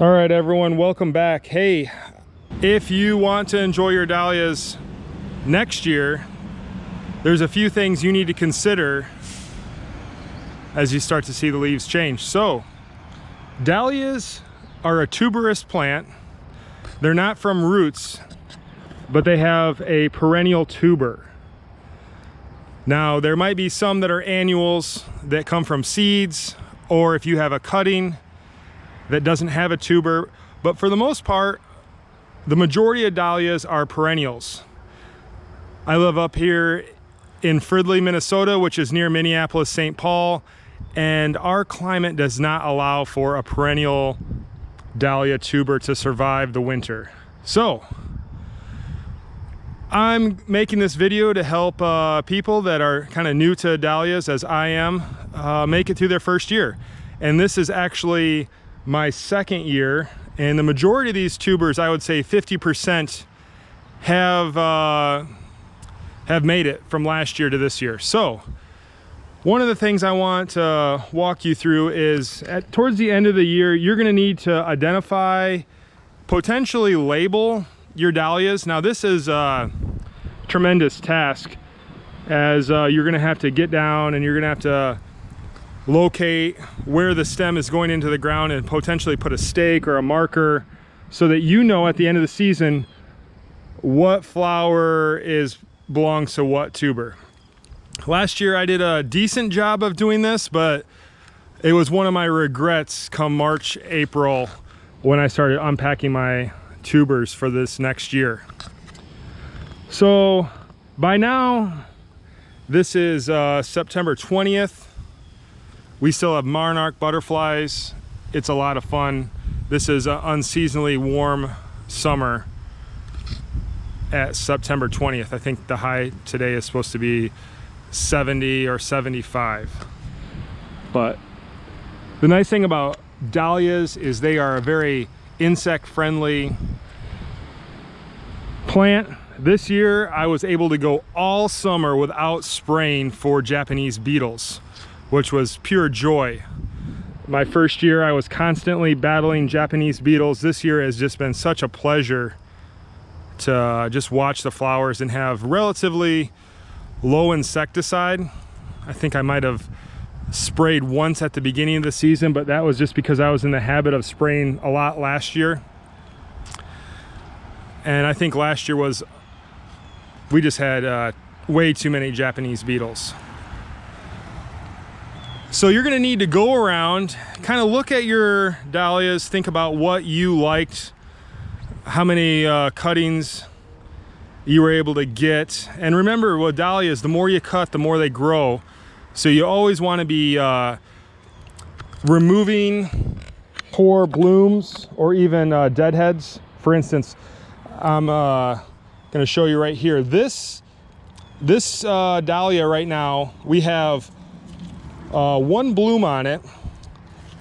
All right, everyone, welcome back. Hey, if you want to enjoy your dahlias next year, there's a few things you need to consider as you start to see the leaves change. So, dahlias are a tuberous plant. They're not from roots, but they have a perennial tuber. Now, there might be some that are annuals that come from seeds, or if you have a cutting that doesn't have a tuber, but for the most part, the majority of dahlias are perennials. I live up here in Fridley, Minnesota, which is near Minneapolis, St. Paul, and our climate does not allow for a perennial dahlia tuber to survive the winter. So, I'm making this video to help people that are kind of new to dahlias, as I am, make it through their first year. And this is actually my second year, and the majority of these tubers, I would say 50%, have made it from last year to this year. So one of the things I want to walk you through is towards the end of the year, you're going to need to identify, potentially label your dahlias. Now this is a tremendous task, as you're going to have to get down and you're going to have to locate where the stem is going into the ground and potentially put a stake or a marker so that you know at the end of the season what flower belongs to what tuber. Last year I did a decent job of doing this, but it was one of my regrets come March, April, when I started unpacking my tubers for this next year. So by now, this is September 20th. We still have monarch butterflies. It's a lot of fun. This is an unseasonably warm summer at September 20th. I think the high today is supposed to be 70 or 75. But the nice thing about dahlias is they are a very insect-friendly plant. This year, I was able to go all summer without spraying for Japanese beetles, which was pure joy. My first year, I was constantly battling Japanese beetles. This year has just been such a pleasure to just watch the flowers and have relatively low insecticide. I think I might have sprayed once at the beginning of the season, but that was just because I was in the habit of spraying a lot last year. And I think last year we just had way too many Japanese beetles. So you're gonna need to go around, kind of look at your dahlias, think about what you liked, how many cuttings you were able to get. And remember, with dahlias, the more you cut, the more they grow. So you always wanna be removing poor blooms or even deadheads. For instance, I'm gonna show you right here. This dahlia right now, we have one bloom on it,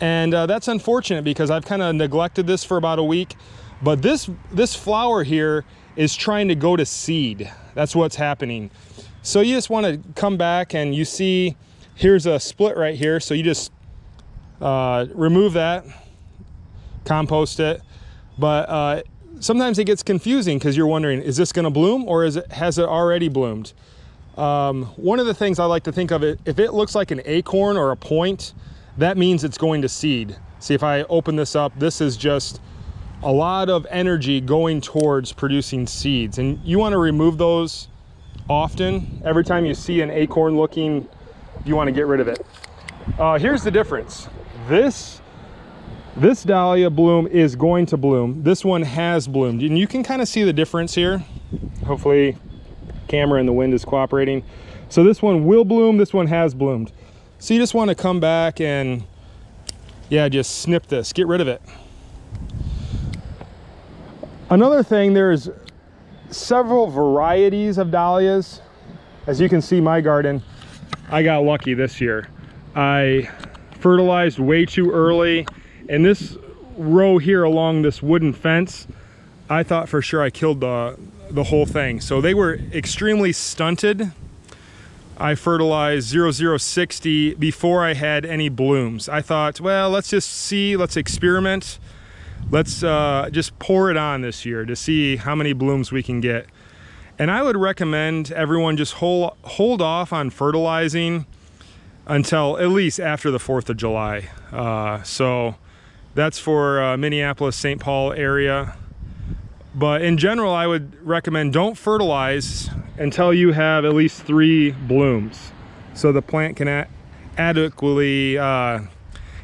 and that's unfortunate because I've kind of neglected this for about a week. But this flower here is trying to go to seed. That's what's happening. So you just want to come back and you see here's a split right here. So you just remove that, compost it. But sometimes it gets confusing because you're wondering, is this going to bloom or has it already bloomed? One of the things I like to think of it, if it looks like an acorn or a point, that means it's going to seed. See, if I open this up, this is just a lot of energy going towards producing seeds, and you want to remove those often. Every time you see an acorn looking, you want to get rid of it. Here's the difference. This dahlia bloom is going to bloom. This one has bloomed, and you can kind of see the difference here. Hopefully camera and the wind is cooperating. So this one will bloom, this one has bloomed. So you just want to come back and just snip this, get rid of it. Another thing, there's several varieties of dahlias. As you can see, my garden, I got lucky this year. I fertilized way too early, and this row here along this wooden fence, I thought for sure I killed the whole thing. So they were extremely stunted. I fertilized 0060 before I had any blooms. I thought, well, let's just see, let's experiment. Let's just pour it on this year to see how many blooms we can get. And I would recommend everyone just hold off on fertilizing until at least after the 4th of July. So that's for Minneapolis, St. Paul area. But in general, I would recommend don't fertilize until you have at least 3 blooms, so the plant can adequately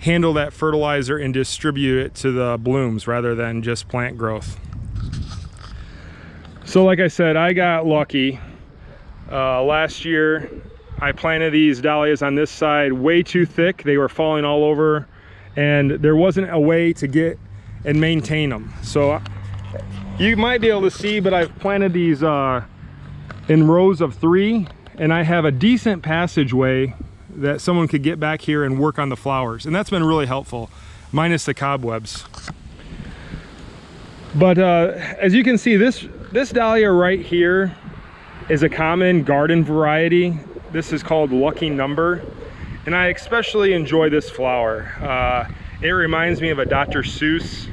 handle that fertilizer and distribute it to the blooms rather than just plant growth. So like I said, I got lucky. Last year, I planted these dahlias on this side way too thick. They were falling all over, and there wasn't a way to get and maintain them. So you might be able to see, but I've planted these in rows of 3, and I have a decent passageway that someone could get back here and work on the flowers, and that's been really helpful, minus the cobwebs. But as you can see, this dahlia right here is a common garden variety. This is called Lucky Number, and I especially enjoy this flower. It reminds me of a Dr. Seuss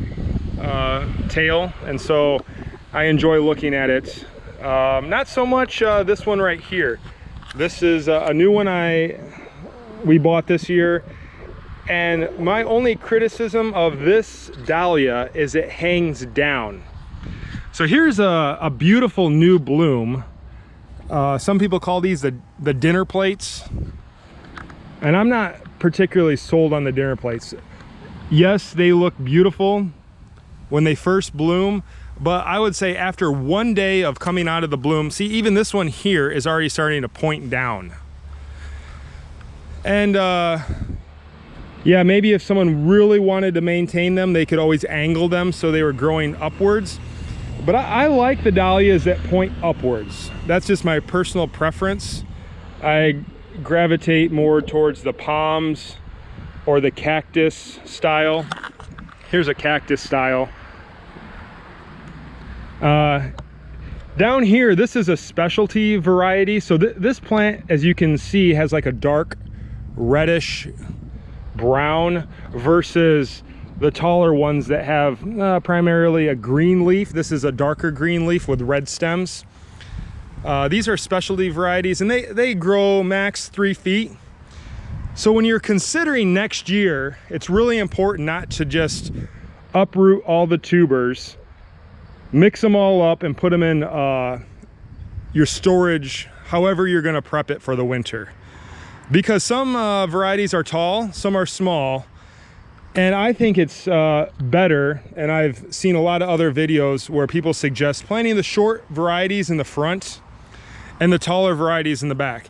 tale, and so I enjoy looking at it. Not so much this one right here. This is a new one we bought this year, and my only criticism of this dahlia is it hangs down. So here's a beautiful new bloom. Some people call these the dinner plates, and I'm not particularly sold on the dinner plates. Yes, they look beautiful when they first bloom, but I would say after 1 day of coming out of the bloom, see, even this one here is already starting to point down. And yeah, maybe if someone really wanted to maintain them, they could always angle them so they were growing upwards. But I like the dahlias that point upwards. That's just my personal preference. I gravitate more towards the palms or the cactus style. Here's a cactus style. Down here, this is a specialty variety. So this plant, as you can see, has like a dark reddish brown versus the taller ones that have primarily a green leaf. This is a darker green leaf with red stems. These are specialty varieties, and they grow max 3 feet. So when you're considering next year, it's really important not to just uproot all the tubers, mix them all up and put them in your storage, however you're gonna prep it for the winter. Because some varieties are tall, some are small, and I think it's better, and I've seen a lot of other videos where people suggest planting the short varieties in the front and the taller varieties in the back.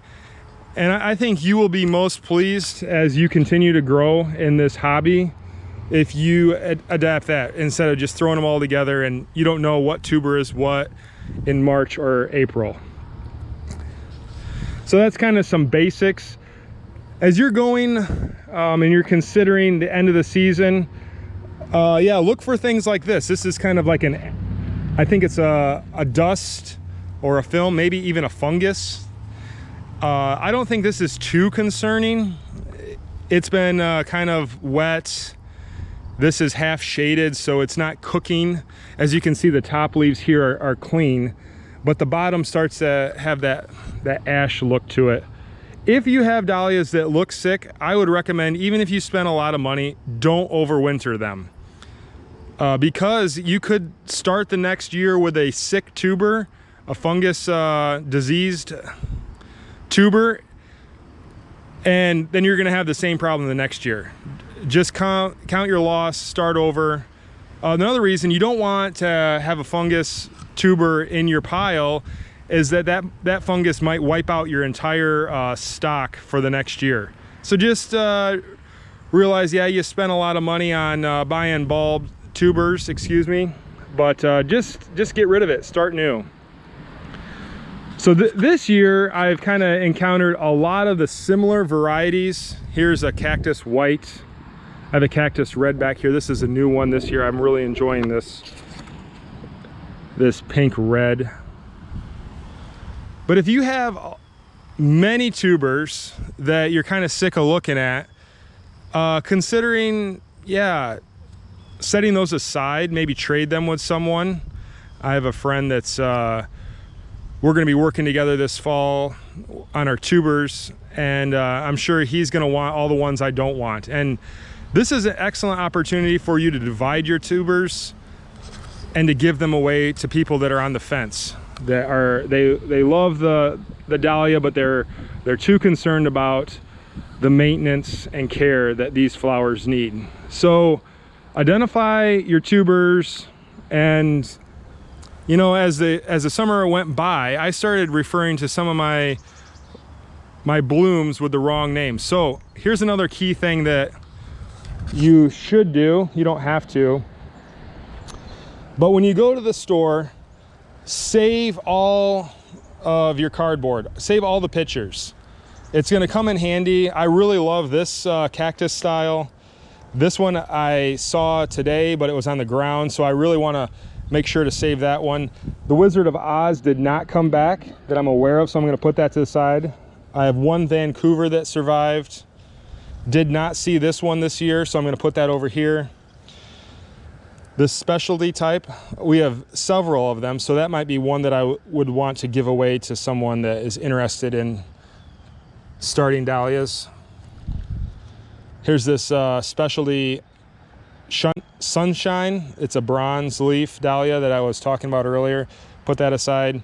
And I think you will be most pleased as you continue to grow in this hobby if you adapt that instead of just throwing them all together and you don't know what tuber is what in March or April. So that's kind of some basics. As you're going and you're considering the end of the season, yeah, look for things like this. This is kind of like I think it's a dust or a film, maybe even a fungus. I don't think this is too concerning. It's been kind of wet. This is half shaded, so it's not cooking. As you can see, the top leaves here are clean, but the bottom starts to have that ash look to it. If you have dahlias that look sick, I would recommend, even if you spend a lot of money, don't overwinter them. Because you could start the next year with a sick tuber, a fungus diseased tuber, and then you're gonna have the same problem the next year. Just count your loss, start over. Another reason you don't want to have a fungus tuber in your pile is that fungus might wipe out your entire stock for the next year. So just realize, yeah, you spent a lot of money on buying bulb tubers, excuse me, but just get rid of it, start new. So this year I've kind of encountered a lot of the similar varieties. Here's a cactus white. I have a cactus red back here. This is a new one this year. I'm really enjoying this pink red. But if you have many tubers that you're kind of sick of looking at, considering, yeah, setting those aside, maybe trade them with someone. I have a friend that's we're going to be working together this fall on our tubers, and I'm sure he's going to want all the ones I don't want. And this is an excellent opportunity for you to divide your tubers and to give them away to people that are on the fence, that are they love the dahlia, but they're too concerned about the maintenance and care that these flowers need. So identify your tubers. And you know, as the summer went by, I started referring to some of my blooms with the wrong name. So here's another key thing that you should do. You don't have to, but when you go to the store, save all of your cardboard, save all the pictures. It's going to come in handy. I really love this cactus style. This one I saw today, but it was on the ground, so I really want to make sure to save that one. The Wizard of Oz did not come back that I'm aware of, so I'm going to put that to the side. I have one Vancouver that survived. Did not see this one this year, so I'm going to put that over here. This specialty type, we have several of them, so that might be one that I would want to give away to someone that is interested in starting dahlias. Here's this specialty Sunshine. It's a bronze leaf dahlia that I was talking about earlier. Put that aside.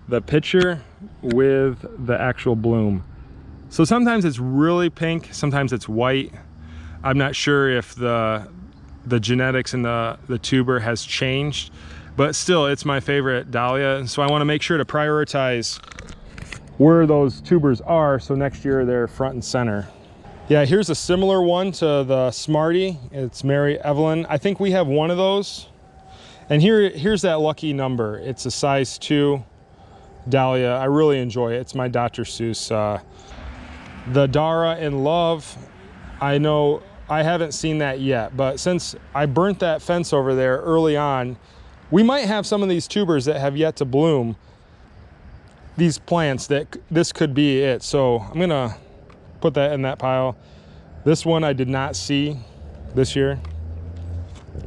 The picture with the actual bloom. So sometimes it's really pink, sometimes it's white. I'm not sure if the genetics in the tuber has changed, but still it's my favorite dahlia. So I want to make sure to prioritize where those tubers are, so next year they're front and center. Yeah, here's a similar one to the Smarty. It's Mary Evelyn. I think we have one of those. And here's that lucky number. It's a size 2 dahlia. I really enjoy it. It's my Dr. Seuss. The Dara in Love, I know I haven't seen that yet, but since I burnt that fence over there early on, we might have some of these tubers that have yet to bloom. These plants, that this could be it. So I'm gonna put that in that pile. This one I did not see this year.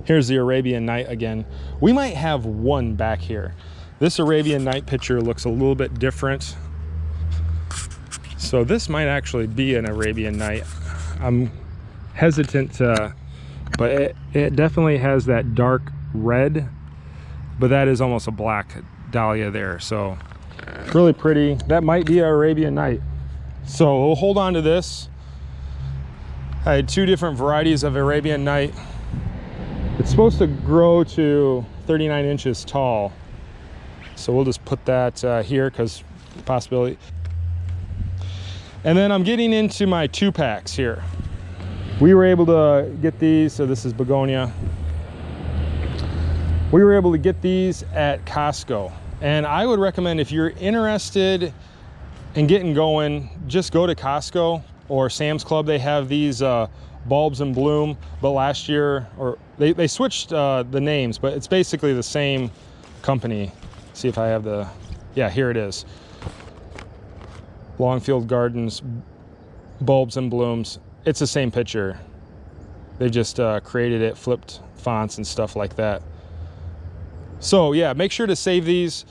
Here's the Arabian Night again. We might have one back here. This Arabian Night picture looks a little bit different. So this might actually be an Arabian Night. I'm hesitant to, but it definitely has that dark red, but that is almost a black dahlia there. So really pretty. That might be an Arabian Night. So we'll hold on to this. I had 2 different varieties of Arabian Night. It's supposed to grow to 39 inches tall. So we'll just put that here because possibility. And then I'm getting into my 2-packs here. We were able to get these, so this is begonia. We were able to get these at Costco. And I would recommend, if you're interested in getting going, just go to Costco or Sam's Club. They have these bulbs in bloom, but last year, or they switched the names, but it's basically the same company. See if I have the, yeah, here it is. Longfield Gardens, bulbs and blooms. It's the same picture. They just created it, flipped fonts and stuff like that. So yeah, make sure to save these.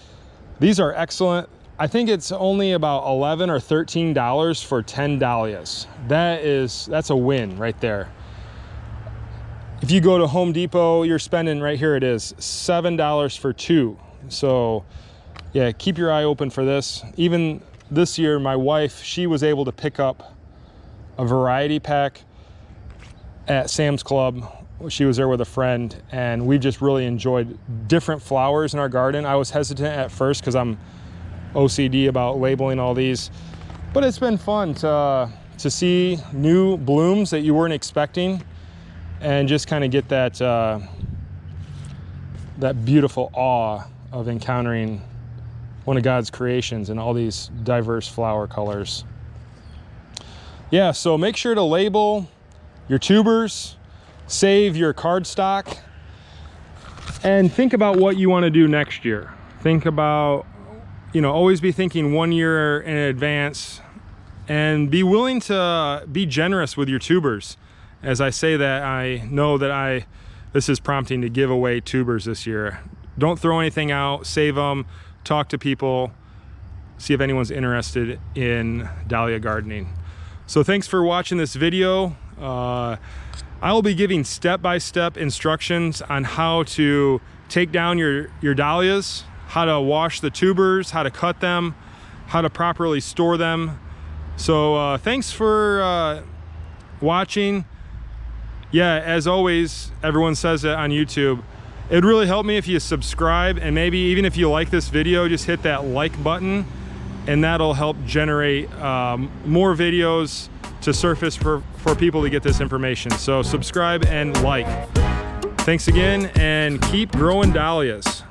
These are excellent. I think it's only about $11 or $13 for 10 dahlias. That's a win right there. If you go to Home Depot, you're spending, right here it is, $7 for 2. So yeah, keep your eye open for this. Even this year, my wife, she was able to pick up a variety pack at Sam's Club. She was there with a friend, and we just really enjoyed different flowers in our garden. I was hesitant at first because I'm OCD about labeling all these, but it's been fun to see new blooms that you weren't expecting, and just kind of get that that beautiful awe of encountering one of God's creations and all these diverse flower colors. Yeah, so make sure to label your tubers, save your cardstock, and think about what you want to do next year. Think about, you know, always be thinking 1 year in advance, and be willing to be generous with your tubers. As I say that, I know that I this is prompting to give away tubers this year. Don't throw anything out, save them, talk to people, see if anyone's interested in dahlia gardening. So thanks for watching this video. I will be giving step-by-step instructions on how to take down your dahlias, how to wash the tubers, how to cut them, how to properly store them. So thanks for watching. Yeah, as always, everyone says it on YouTube. It'd really help me if you subscribe, and maybe even if you like this video, just hit that like button, and that'll help generate more videos to surface for people to get this information. So subscribe and like. Thanks again, and keep growing dahlias.